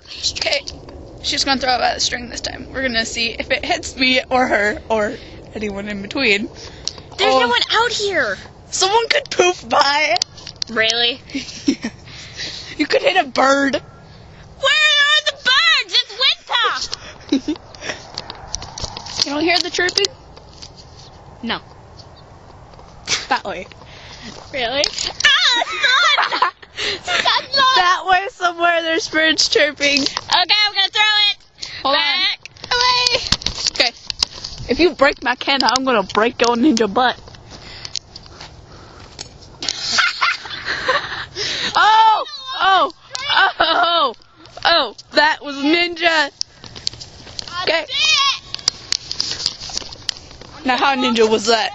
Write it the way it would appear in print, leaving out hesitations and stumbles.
Okay, she's gonna throw it at the string this time. We're gonna see if it hits me or her or anyone in between. There's no one out here. Someone could poof by. Really? You could hit a bird. Where are the birds? It's winter. You don't hear the chirping? No. That way. Really? Ah, sun! Sunlight! That way somewhere there's birds chirping. Okay, I'm gonna throw it. Hold Back. Away. Okay. If you break my can, I'm gonna break your ninja butt. Oh! Oh! Oh! Oh! That was ninja. Okay. Now how ninja was that?